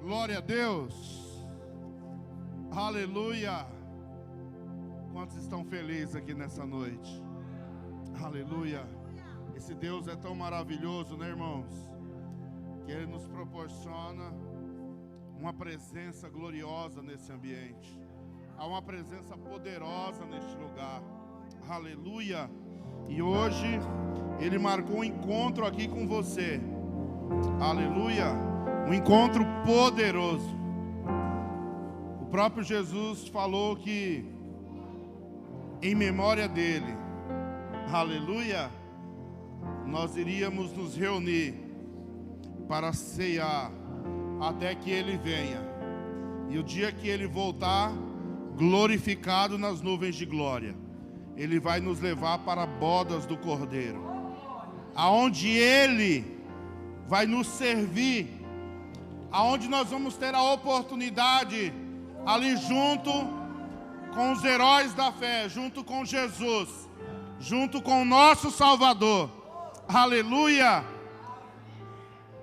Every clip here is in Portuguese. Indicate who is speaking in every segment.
Speaker 1: Glória a Deus. Aleluia. Quantos estão felizes aqui nessa noite? Aleluia. Esse Deus é tão maravilhoso, né, irmãos? Que Ele nos proporciona uma presença gloriosa nesse ambiente. Há uma presença poderosa neste lugar. Aleluia. E hoje Ele marcou um encontro aqui com você. Aleluia. Um encontro poderoso. O próprio Jesus falou que em memória dele, aleluia, nós iríamos nos reunir para ceiar até que ele venha. E o dia que ele voltar, glorificado nas nuvens de glória, ele vai nos levar para bodas do Cordeiro, aonde ele vai nos servir, aonde nós vamos ter a oportunidade ali junto com os heróis da fé, junto com Jesus, junto com o nosso Salvador, aleluia,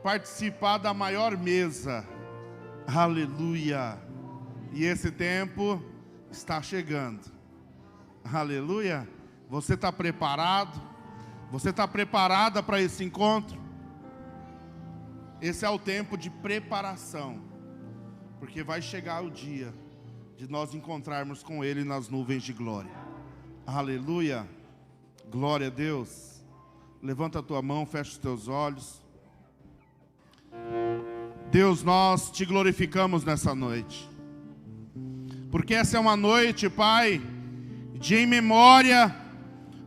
Speaker 1: participar da maior mesa, aleluia. E esse tempo está chegando, aleluia. Você está preparado? Você está preparada para esse encontro? Esse é o tempo de preparação, porque vai chegar o dia de nós encontrarmos com Ele nas nuvens de glória. Aleluia, glória a Deus. Levanta a tua mão, fecha os teus olhos. Deus, nós te glorificamos nessa noite, porque essa é uma noite, Pai, de em memória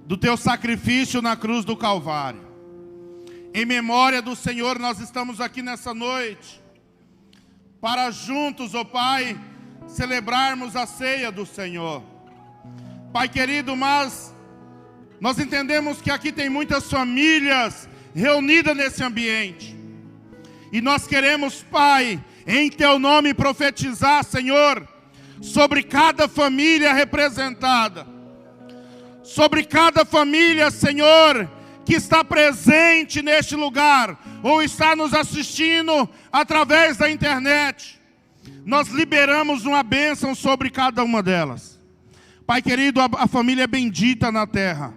Speaker 1: do teu sacrifício na cruz do Calvário. Em memória do Senhor, nós estamos aqui nessa noite para juntos, ó Pai, celebrarmos a ceia do Senhor. Pai querido, mas nós entendemos que aqui tem muitas famílias reunidas nesse ambiente. E nós queremos, Pai, em Teu nome profetizar, Senhor, sobre cada família representada. Sobre cada família, Senhor, que está presente neste lugar, ou está nos assistindo através da internet. Nós liberamos uma bênção sobre cada uma delas. Pai querido, a família é bendita na terra.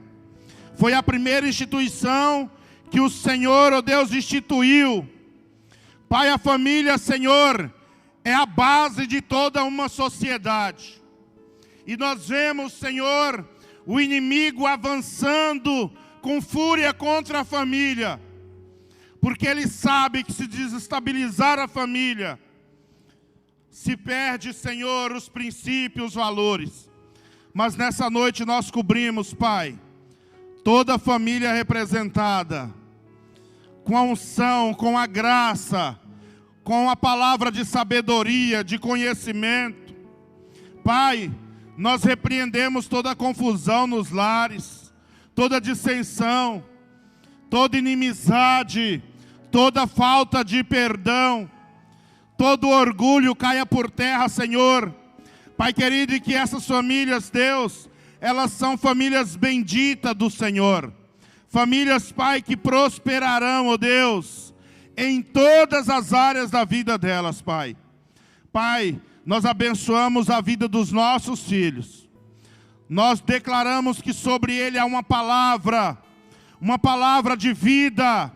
Speaker 1: Foi a primeira instituição que o Senhor, ó Deus, instituiu. Pai, a família, Senhor, é a base de toda uma sociedade. E nós vemos, Senhor, o inimigo avançando com fúria contra a família, porque ele sabe que se desestabilizar a família, se perde, Senhor, os princípios, os valores. Mas nessa noite nós cobrimos, Pai, toda a família representada, com a unção, com a graça, com a palavra de sabedoria, de conhecimento. Pai, nós repreendemos toda a confusão nos lares, toda dissensão, toda inimizade, toda falta de perdão, todo orgulho caia por terra, Senhor. Pai querido, e que essas famílias, Deus, elas são famílias benditas do Senhor. Famílias, Pai, que prosperarão, ó Deus, em todas as áreas da vida delas, Pai. Pai, nós abençoamos a vida dos nossos filhos. Nós declaramos que sobre ele há uma palavra de vida,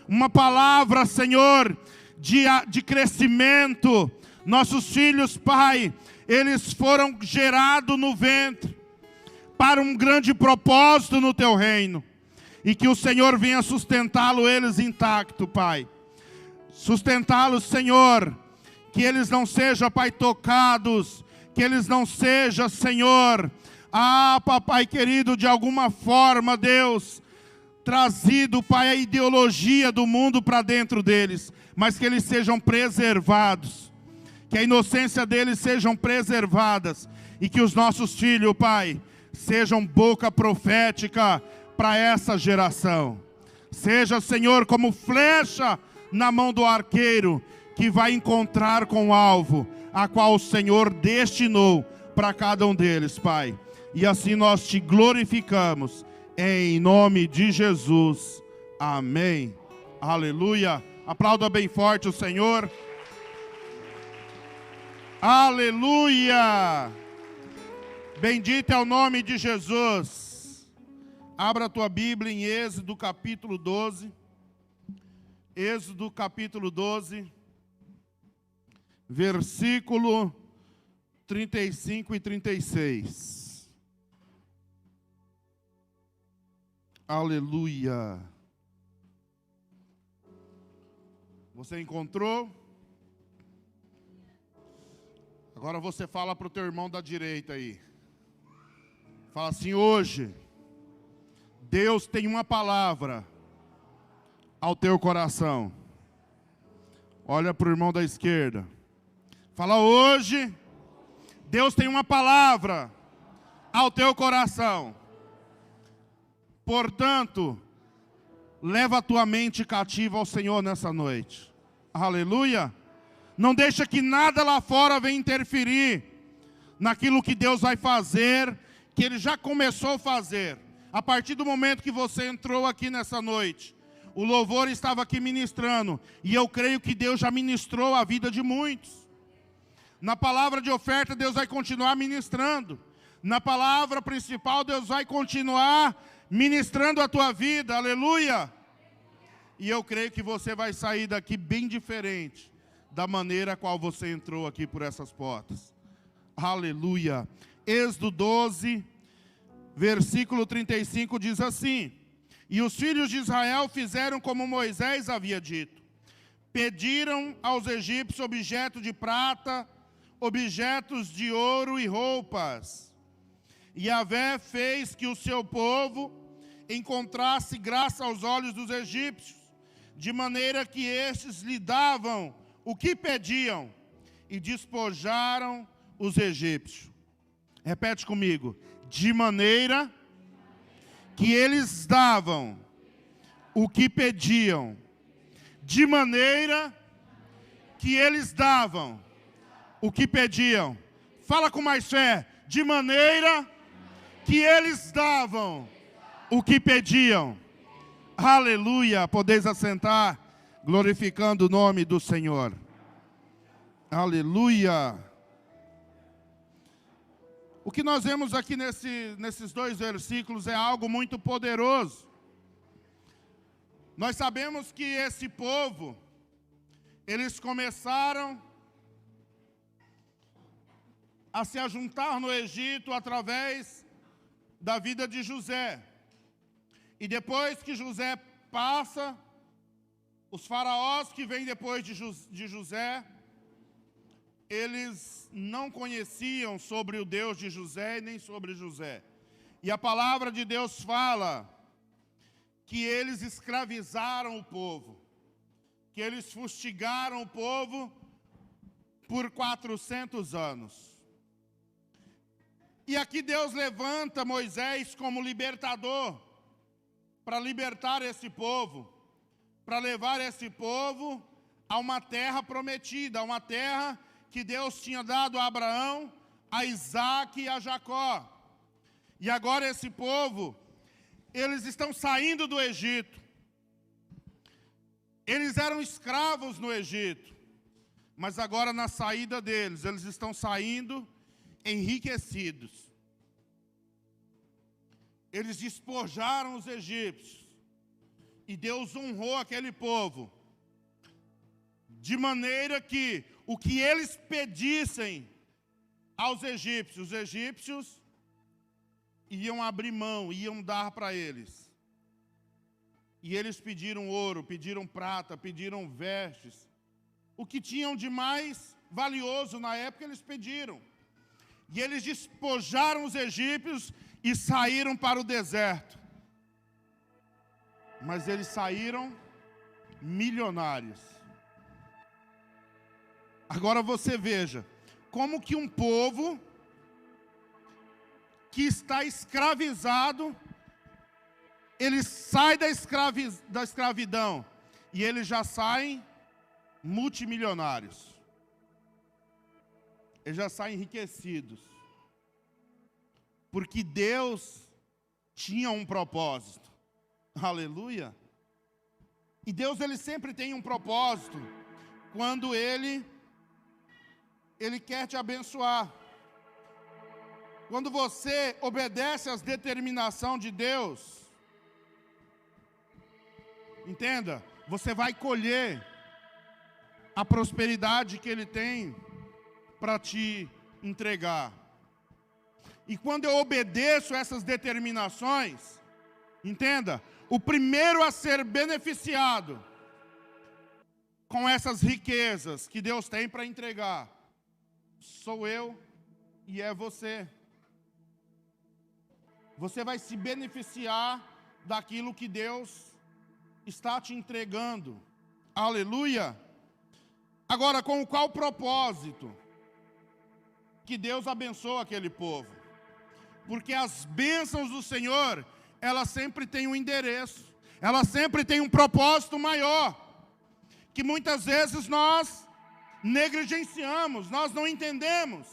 Speaker 1: uma palavra, Senhor, de crescimento. Nossos filhos, Pai, eles foram gerados no ventre para um grande propósito no Teu reino. E que o Senhor venha sustentá-los eles intactos, Pai. Sustentá-los, Senhor, que eles não sejam, Pai, tocados, que eles não sejam, Senhor, papai querido, de alguma forma, Deus, trazido, Pai, a ideologia do mundo para dentro deles, mas que eles sejam preservados, que a inocência deles sejam preservadas, e que os nossos filhos, Pai, sejam boca profética para essa geração. Seja, Senhor, como flecha na mão do arqueiro, que vai encontrar com o alvo, a qual o Senhor destinou para cada um deles, Pai. E assim nós te glorificamos, em nome de Jesus. Amém. Aleluia. Aplauda bem forte o Senhor. Aleluia! Bendito é o nome de Jesus. Abra a tua Bíblia em Êxodo capítulo 12. Êxodo capítulo 12, versículo 35 e 36. Aleluia! Você encontrou? Agora você fala para o teu irmão da direita aí. Fala assim: hoje, Deus tem uma palavra ao teu coração. Olha para o irmão da esquerda. Fala: hoje, Deus tem uma palavra ao teu coração. Portanto, leva a tua mente cativa ao Senhor nessa noite. Aleluia! Não deixa que nada lá fora venha interferir naquilo que Deus vai fazer, que Ele já começou a fazer. A partir do momento que você entrou aqui nessa noite, o louvor estava aqui ministrando, e eu creio que Deus já ministrou a vida de muitos. Na palavra de oferta, Deus vai continuar ministrando. Na palavra principal, Deus vai continuar ministrando a tua vida. Aleluia! E eu creio que você vai sair daqui bem diferente da maneira a qual você entrou aqui por essas portas. Aleluia. Êxodo 12, versículo 35 diz assim: e os filhos de Israel fizeram como Moisés havia dito. Pediram aos egípcios objetos de prata, objetos de ouro e roupas. E Yahvé fez que o seu povo encontrasse graça aos olhos dos egípcios, de maneira que estes lhe davam o que pediam, e despojaram os egípcios. Repete comigo: de maneira que eles davam o que pediam. De maneira que eles davam o que pediam. Fala com mais fé. De maneira que eles davam o que pediam. Aleluia. Podeis assentar, glorificando o nome do Senhor. Aleluia. O que nós vemos aqui nesses dois versículos é algo muito poderoso. Nós sabemos que esse povo, eles começaram a se ajuntar no Egito através da vida de José. E depois que José passa, os faraós que vêm depois de José, eles não conheciam sobre o Deus de José nem sobre José. E a palavra de Deus fala que eles escravizaram o povo, que eles fustigaram o povo por 400 anos. E aqui Deus levanta Moisés como libertador, para libertar esse povo, para levar esse povo a uma terra prometida, a uma terra que Deus tinha dado a Abraão, a Isaac e a Jacó. E agora esse povo, eles estão saindo do Egito. Eles eram escravos no Egito, mas agora na saída deles, eles estão saindo enriquecidos. Eles despojaram os egípcios, e Deus honrou aquele povo, de maneira que o que eles pedissem aos egípcios, os egípcios iam abrir mão, iam dar para eles. E eles pediram ouro, pediram prata, pediram vestes. O que tinham de mais valioso na época eles pediram. E eles despojaram os egípcios e saíram para o deserto. Mas eles saíram milionários. Agora você veja, como que um povo que está escravizado, ele sai da escravidão e eles já saem multimilionários. Eles já saem enriquecidos. Porque Deus tinha um propósito. Aleluia. E Deus, ele sempre tem um propósito quando Ele Ele quer te abençoar. Quando você obedece às determinações de Deus, entenda, você vai colher a prosperidade que Ele tem para te entregar. E quando eu obedeço essas determinações, entenda, o primeiro a ser beneficiado com essas riquezas que Deus tem para entregar, sou eu e é você. Você vai se beneficiar daquilo que Deus está te entregando. Aleluia! Agora, com qual propósito que Deus abençoa aquele povo? Porque as bênçãos do Senhor, elas sempre têm um endereço, elas sempre têm um propósito maior, que muitas vezes nós negligenciamos, nós não entendemos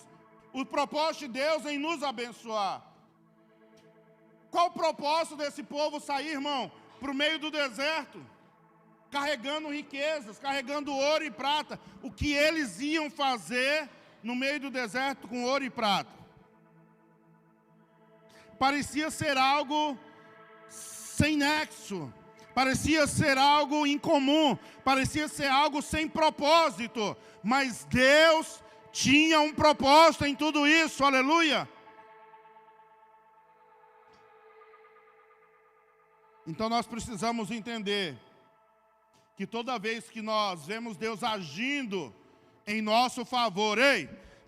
Speaker 1: o propósito de Deus em nos abençoar. Qual o propósito desse povo sair, irmão, para o meio do deserto, carregando riquezas, carregando ouro e prata? O que eles iam fazer no meio do deserto com ouro e prata? Parecia ser algo sem nexo, parecia ser algo incomum, parecia ser algo sem propósito, mas Deus tinha um propósito em tudo isso, aleluia! Então nós precisamos entender que toda vez que nós vemos Deus agindo em nosso favor,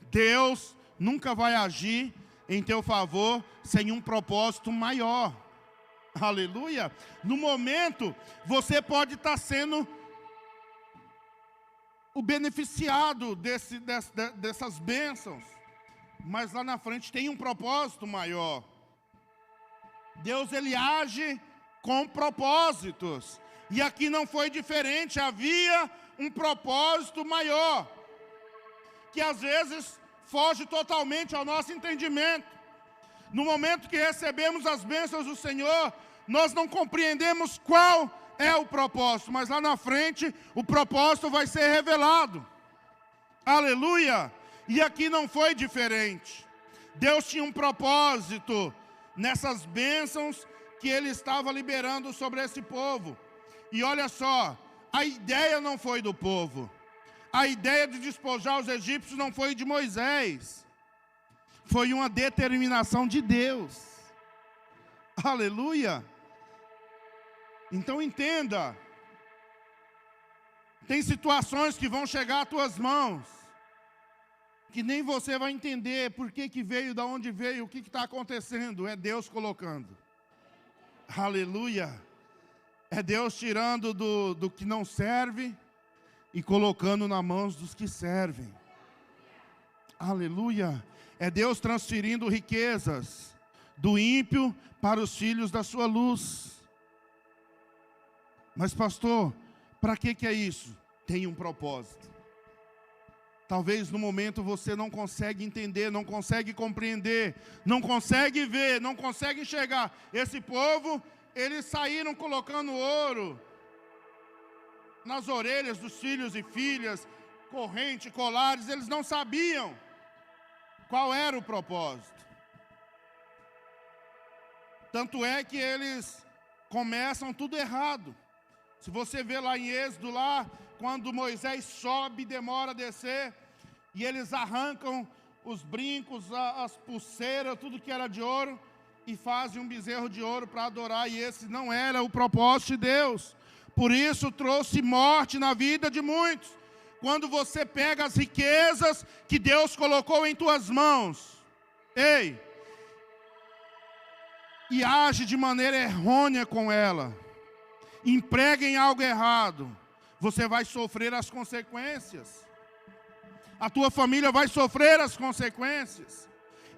Speaker 1: Deus nunca vai agir em teu favor sem um propósito maior. Aleluia! No momento, você pode estar sendo o beneficiado dessas bênçãos, mas lá na frente tem um propósito maior. Deus, Ele age com propósitos, e aqui não foi diferente, havia um propósito maior, que às vezes foge totalmente ao nosso entendimento. No momento que recebemos as bênçãos do Senhor, nós não compreendemos qual é o propósito, mas lá na frente o propósito vai ser revelado. Aleluia! E aqui não foi diferente. Deus tinha um propósito nessas bênçãos que Ele estava liberando sobre esse povo. E olha só, a ideia não foi do povo. A ideia de despojar os egípcios não foi de Moisés. Foi uma determinação de Deus. Aleluia! Então entenda, tem situações que vão chegar às tuas mãos, que nem você vai entender por que veio, de onde veio, o que está acontecendo. É Deus colocando. Aleluia! É Deus tirando do que não serve e colocando nas mãos dos que servem. Aleluia! É Deus transferindo riquezas do ímpio para os filhos da sua luz. Mas pastor, para que é isso? Tem um propósito. Talvez no momento você não consegue entender, não consegue compreender, não consegue ver, não consegue enxergar. Esse povo, eles saíram colocando ouro nas orelhas dos filhos e filhas, corrente, colares, eles não sabiam qual era o propósito. Tanto é que eles começam tudo errado. Se você vê lá em Êxodo, lá, quando Moisés sobe, demora a descer, e eles arrancam os brincos, as pulseiras, tudo que era de ouro, e fazem um bezerro de ouro para adorar, e esse não era o propósito de Deus. Por isso trouxe morte na vida de muitos. Quando você pega as riquezas que Deus colocou em tuas mãos, e age de maneira errônea com ela, emprega em algo errado, você vai sofrer as consequências. A tua família vai sofrer as consequências.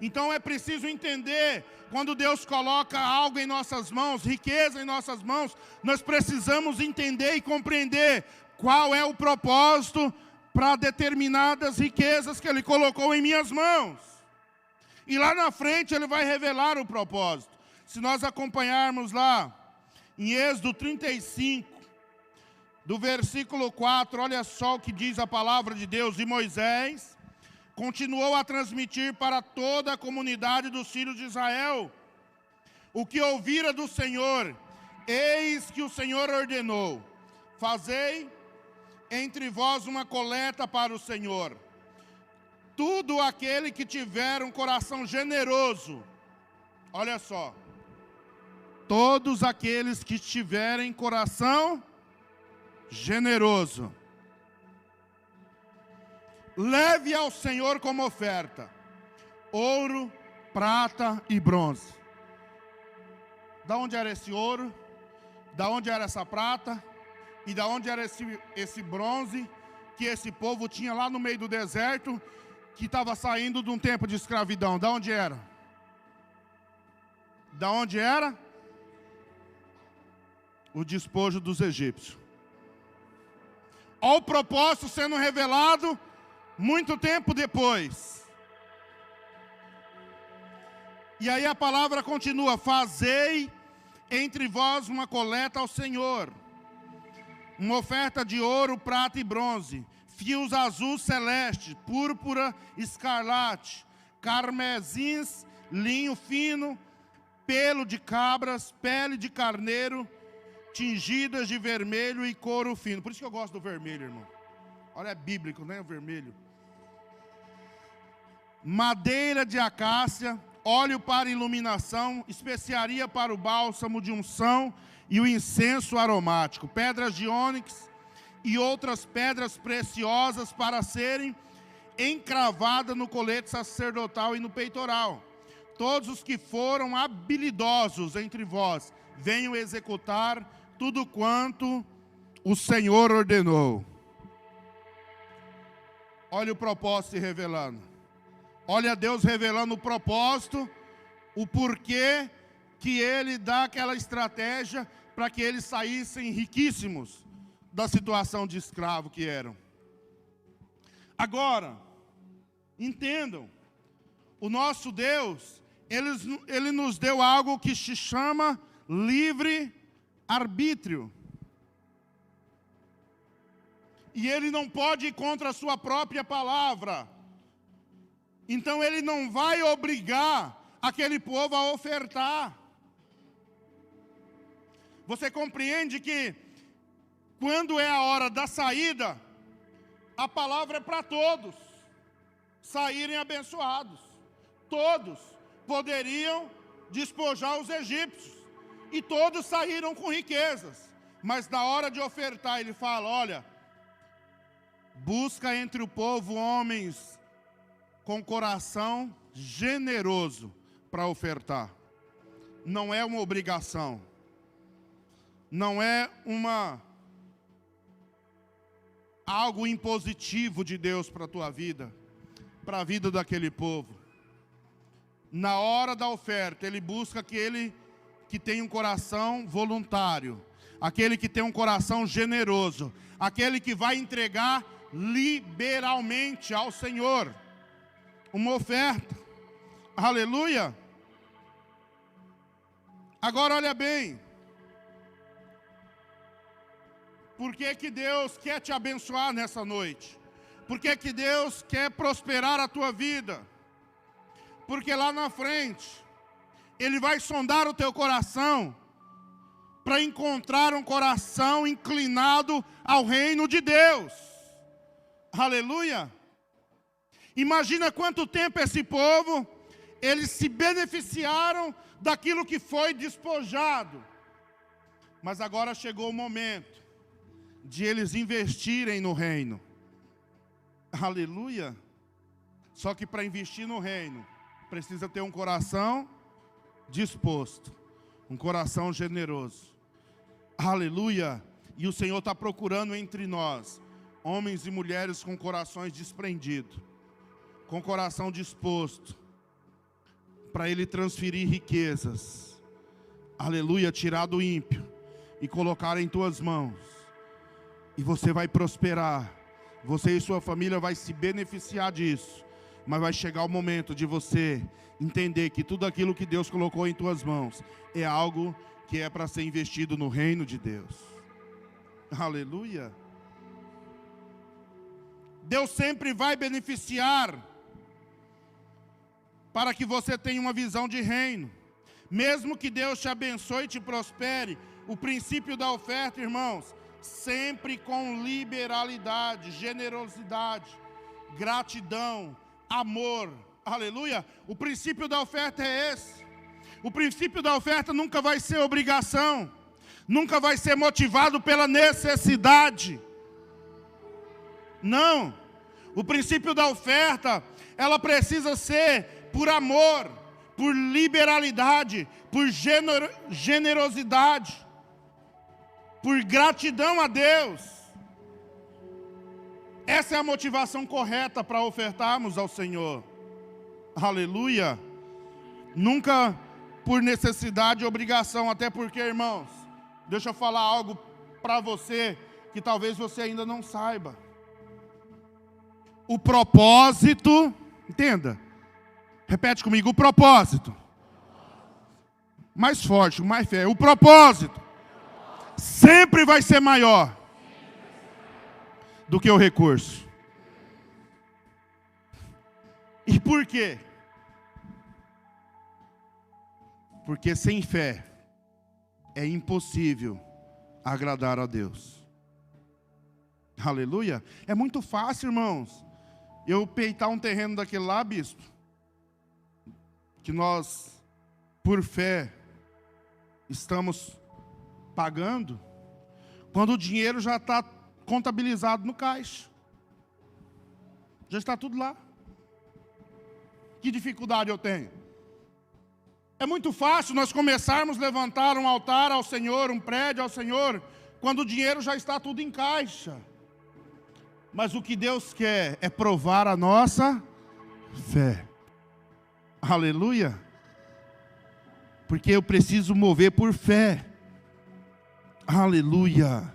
Speaker 1: Então é preciso entender, quando Deus coloca algo em nossas mãos, riqueza em nossas mãos, nós precisamos entender e compreender qual é o propósito para determinadas riquezas que Ele colocou em minhas mãos. E lá na frente Ele vai revelar o propósito. Se nós acompanharmos lá, em Êxodo 35, do versículo 4, olha só o que diz a palavra de Deus. E Moisés continuou a transmitir para toda a comunidade dos filhos de Israel o que ouvira do Senhor. Eis que o Senhor ordenou: fazei entre vós uma coleta para o Senhor. Tudo aquele que tiver um coração generoso, olha só, todos aqueles que tiverem coração generoso, leve ao Senhor como oferta ouro, prata e bronze. Da onde era esse ouro? Da onde era essa prata? E da onde era esse bronze que esse povo tinha lá no meio do deserto, que estava saindo de um tempo de escravidão? Da onde era? Da onde era? O despojo dos egípcios. Olha o propósito sendo revelado muito tempo depois. E aí a palavra continua: fazei entre vós uma coleta ao Senhor, uma oferta de ouro, prata e bronze, fios azul celeste, púrpura, escarlate, carmesins, linho fino, pelo de cabras, pele de carneiro, tingidas de vermelho e couro fino. Por isso que eu gosto do vermelho, irmão. Olha, é bíblico, né, o vermelho. Madeira de acácia, óleo para iluminação, especiaria para o bálsamo de unção e o incenso aromático, pedras de ônix e outras pedras preciosas para serem encravadas no colete sacerdotal e no peitoral. Todos os que foram habilidosos entre vós, venham executar tudo quanto o Senhor ordenou. Olha o propósito se revelando. Olha Deus revelando o propósito, o porquê que Ele dá aquela estratégia para que eles saíssem riquíssimos da situação de escravo que eram. Agora, entendam, o nosso Deus, Ele nos deu algo que se chama livre-arbítrio. E Ele não pode ir contra a sua própria palavra. Então Ele não vai obrigar aquele povo a ofertar. Você compreende que quando é a hora da saída, a palavra é para todos saírem abençoados. Todos poderiam despojar os egípcios e todos saíram com riquezas. Mas na hora de ofertar, Ele fala: olha, busca entre o povo homens com coração generoso para ofertar. Não é uma obrigação. Não é algo impositivo de Deus para a tua vida, para a vida daquele povo. Na hora da oferta, Ele busca aquele que tem um coração voluntário, aquele que tem um coração generoso, aquele que vai entregar liberalmente ao Senhor uma oferta. Aleluia. Agora olha bem, por que que Deus quer te abençoar nessa noite? Por que que Deus quer prosperar a tua vida? Porque lá na frente Ele vai sondar o teu coração para encontrar um coração inclinado ao reino de Deus. Aleluia. Imagina quanto tempo esse povo, eles se beneficiaram daquilo que foi despojado. Mas agora chegou o momento de eles investirem no reino. Aleluia. Só que para investir no reino, precisa ter um coração disposto, um coração generoso. Aleluia. E o Senhor está procurando entre nós homens e mulheres com corações desprendidos, com coração disposto, para Ele transferir riquezas. Aleluia. Tirar do ímpio e colocar em tuas mãos. E você vai prosperar. Você e sua família vai se beneficiar disso. Mas vai chegar o momento de você entender que tudo aquilo que Deus colocou em tuas mãos é algo que é para ser investido no reino de Deus. Aleluia. Deus sempre vai beneficiar para que você tenha uma visão de reino. Mesmo que Deus te abençoe e te prospere, o princípio da oferta, irmãos, sempre com liberalidade, generosidade, gratidão, amor. Aleluia! O princípio da oferta é esse. O princípio da oferta nunca vai ser obrigação, nunca vai ser motivado pela necessidade. Não. O princípio da oferta, ela precisa ser por amor, por liberalidade, por generosidade, por gratidão a Deus. Essa é a motivação correta para ofertarmos ao Senhor. Aleluia. Nunca por necessidade e obrigação, até porque, irmãos, deixa eu falar algo para você que talvez você ainda não saiba. O propósito, entenda, repete comigo, o propósito. Mais forte, mais fé. O propósito sempre vai ser maior do que o recurso. E por quê? Porque sem fé é impossível agradar a Deus. Aleluia. É muito fácil, irmãos, eu peitar um terreno daquele lá, bispo, que nós, por fé, estamos pagando, quando o dinheiro já está contabilizado no caixa. Já está tudo lá. Que dificuldade eu tenho? É muito fácil nós começarmos a levantar um altar ao Senhor, um prédio ao Senhor, quando o dinheiro já está tudo em caixa. Mas o que Deus quer é provar a nossa fé. Aleluia. Porque eu preciso mover por fé. Aleluia.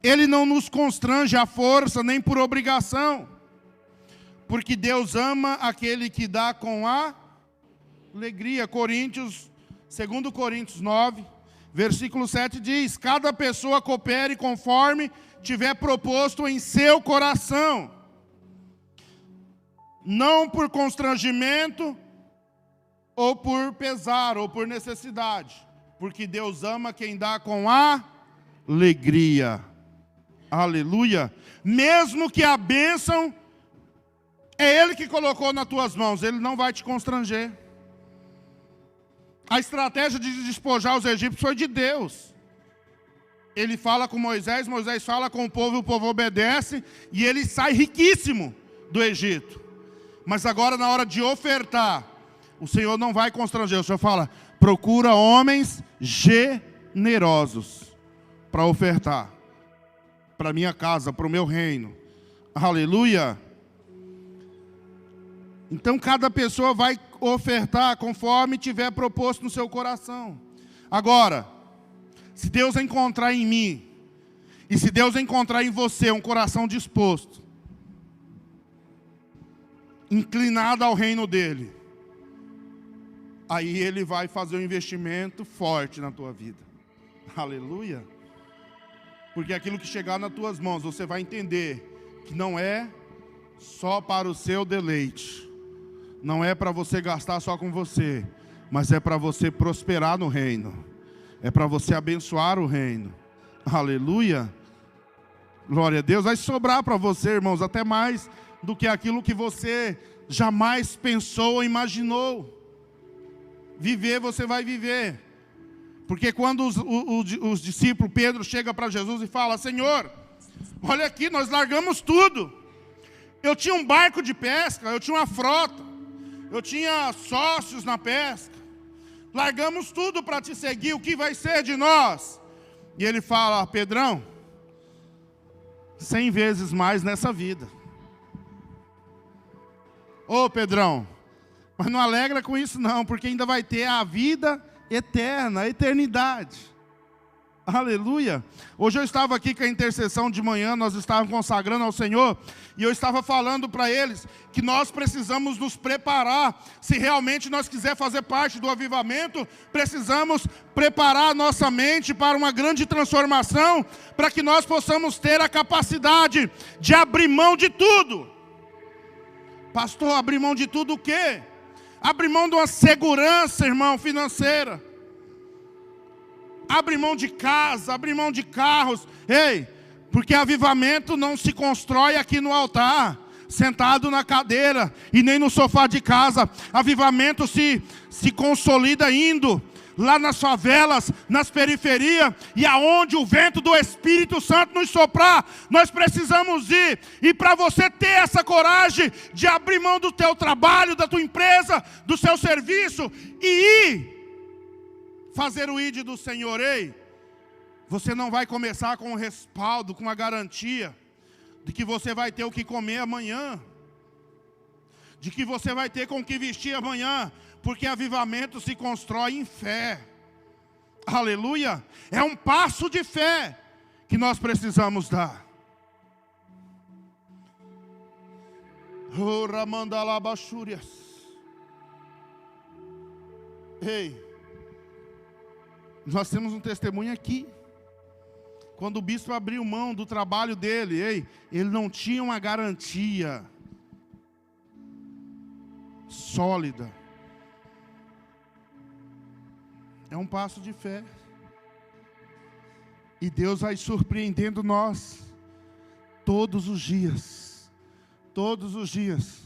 Speaker 1: Ele não nos constrange à força, nem por obrigação. Porque Deus ama aquele que dá com alegria. 2 Coríntios 9, versículo 7 diz: cada pessoa coopere conforme tiver proposto em seu coração, não por constrangimento, ou por pesar, ou por necessidade, porque Deus ama quem dá com alegria. Aleluia. Mesmo que a bênção é Ele que colocou nas tuas mãos, Ele não vai te constranger. A estratégia de despojar os egípcios foi de Deus. Ele fala com Moisés, Moisés fala com o povo obedece, e ele sai riquíssimo do Egito. Mas agora, na hora de ofertar, o Senhor não vai constranger. O Senhor fala: procura homens generosos para ofertar, para a minha casa, para o meu reino. Aleluia. Então cada pessoa vai ofertar conforme tiver proposto no seu coração. Agora, se Deus encontrar em mim, e se Deus encontrar em você um coração disposto, inclinado ao reino dEle, aí Ele vai fazer um investimento forte na tua vida. Aleluia. Porque aquilo que chegar nas tuas mãos, você vai entender que não é só para o seu deleite, não é para você gastar só com você, mas é para você prosperar no reino, é para você abençoar o reino. Aleluia. Glória a Deus. Vai sobrar para você, irmãos, até mais do que aquilo que você jamais pensou ou imaginou. Viver, você vai viver. Porque quando os discípulos, Pedro chega para Jesus e fala: Senhor, olha aqui, nós largamos tudo. Eu tinha um barco de pesca, eu tinha uma frota, eu tinha sócios na pesca. Largamos tudo para te seguir, o que vai ser de nós? E ele fala: Pedrão, 100 vezes mais nessa vida. Ô Pedrão, mas não alegra com isso não, porque ainda vai ter a vida eterna, a eternidade. Aleluia. Hoje eu estava aqui com a intercessão de manhã, nós estávamos consagrando ao Senhor, e eu estava falando para eles que nós precisamos nos preparar. Se realmente nós quisermos fazer parte do avivamento, precisamos preparar a nossa mente para uma grande transformação, para que nós possamos ter a capacidade de abrir mão de tudo. Pastor, abrir mão de tudo o quê? Abre mão de uma segurança, irmão, financeira. Abre mão de casa, abre mão de carros. Ei, porque avivamento não se constrói aqui no altar, sentado na cadeira, e nem no sofá de casa. Avivamento se consolida indo lá nas favelas, nas periferias, e aonde o vento do Espírito Santo nos soprar, nós precisamos ir. E para você ter essa coragem de abrir mão do teu trabalho, da tua empresa, do seu serviço, e ir fazer o ID do Senhor. Ei, você não vai começar com o respaldo, com a garantia de que você vai ter o que comer amanhã, de que você vai ter com o que vestir amanhã, porque avivamento se constrói em fé. Aleluia! É um passo de fé que nós precisamos dar. Oh, Ramandalabachúrias. Ei, nós temos um testemunho aqui. Quando o bispo abriu mão do trabalho dele, ei, ele não tinha uma garantia sólida. É um passo de fé. E Deus vai surpreendendo nós todos os dias. Todos os dias.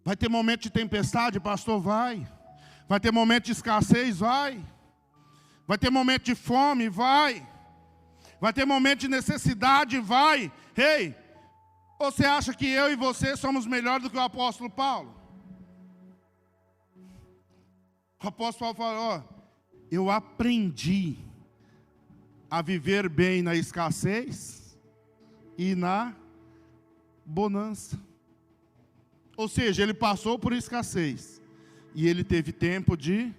Speaker 1: Vai ter momento de tempestade, pastor? Vai. Vai ter momento de escassez? Vai. Vai ter momento de fome? Vai. Vai ter momento de necessidade? Vai. Ei, você acha que eu e você somos melhores do que o apóstolo Paulo? O apóstolo Paulo falou, ó, eu aprendi a viver bem na escassez e na bonança. Ou seja, ele passou por escassez e ele teve tempo de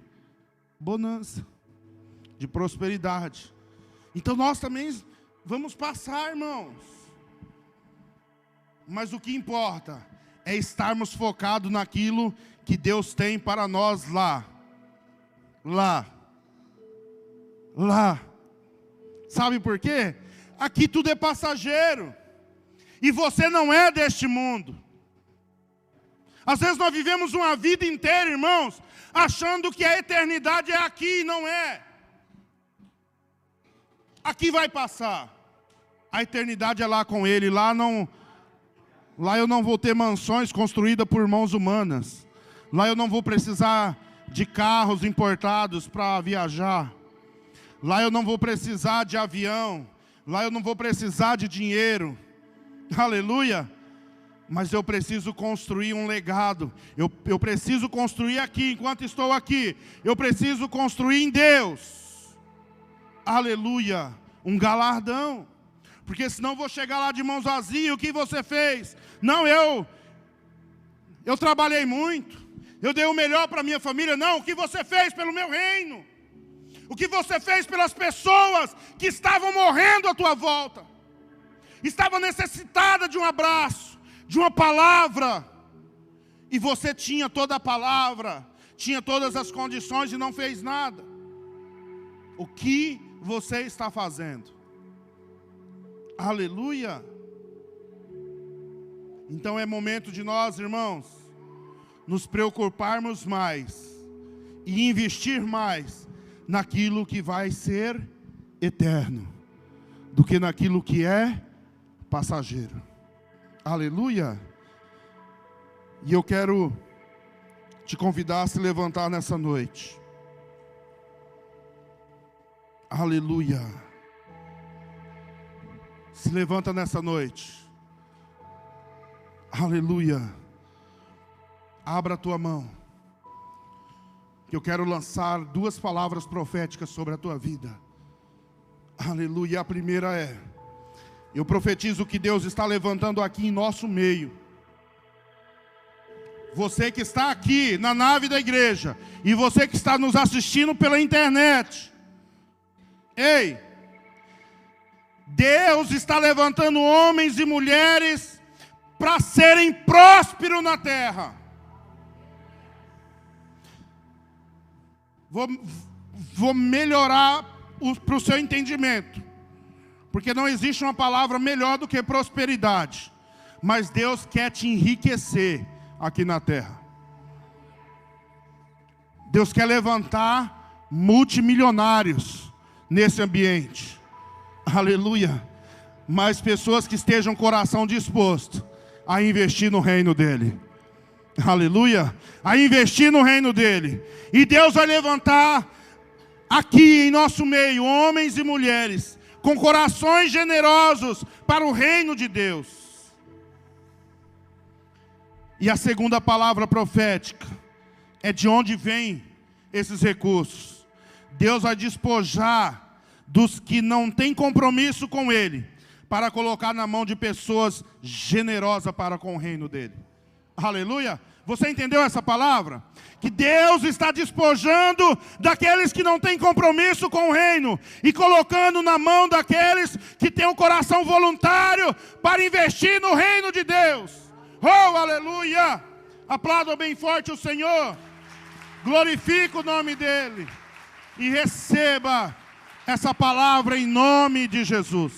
Speaker 1: bonança, de prosperidade. Então nós também vamos passar, irmãos. Mas o que importa é estarmos focados naquilo que Deus tem para nós lá. Lá. Sabe por quê? Aqui tudo é passageiro. E você não é deste mundo. Às vezes nós vivemos uma vida inteira, irmãos, achando que a eternidade é aqui, e não é. Aqui vai passar. A eternidade é lá com Ele. Lá eu não vou ter mansões construídas por mãos humanas. Lá eu não vou precisar de carros importados para viajar. Lá eu não vou precisar de avião. Lá eu não vou precisar de dinheiro. Aleluia. Mas eu preciso construir um legado. Eu preciso construir aqui, enquanto estou aqui. Eu preciso construir em Deus. Aleluia, um galardão. Porque senão eu vou chegar lá de mãos vazias. O que você fez? Não, eu trabalhei muito. Eu dei o melhor para minha família. Não, o que você fez pelo meu reino? O que você fez pelas pessoas que estavam morrendo à tua volta? Estavam necessitadas de um abraço, de uma palavra. E você tinha toda a palavra, tinha todas as condições e não fez nada. O que você está fazendo? Aleluia. Então é momento de nós, irmãos, nos preocuparmos mais e investir mais naquilo que vai ser eterno do que naquilo que é passageiro. Aleluia. E eu quero te convidar a se levantar nessa noite. Aleluia. Se levanta nessa noite. Aleluia. Abra a tua mão. Que eu quero lançar 2 palavras proféticas sobre a tua vida. Aleluia. A primeira é: eu profetizo que Deus está levantando aqui em nosso meio. Você que está aqui na nave da igreja e você que está nos assistindo pela internet. Ei, Deus está levantando homens e mulheres para serem prósperos na terra. Vou melhorar para o seu entendimento, porque não existe uma palavra melhor do que prosperidade. Mas Deus quer te enriquecer aqui na terra. Deus quer levantar multimilionários nesse ambiente. Aleluia. Mas pessoas que estejam com o coração disposto a investir no reino dele. Aleluia. A investir no reino dele. E Deus vai levantar aqui em nosso meio homens e mulheres com corações generosos para o reino de Deus. E a segunda palavra profética é de onde vêm esses recursos. Deus vai despojar dos que não têm compromisso com Ele, para colocar na mão de pessoas generosas para com o reino dEle. Aleluia! Você entendeu essa palavra? Que Deus está despojando daqueles que não têm compromisso com o reino e colocando na mão daqueles que têm um coração voluntário para investir no reino de Deus. Oh, aleluia! Aplauda bem forte o Senhor. Glorifique o nome dEle. E receba essa palavra em nome de Jesus.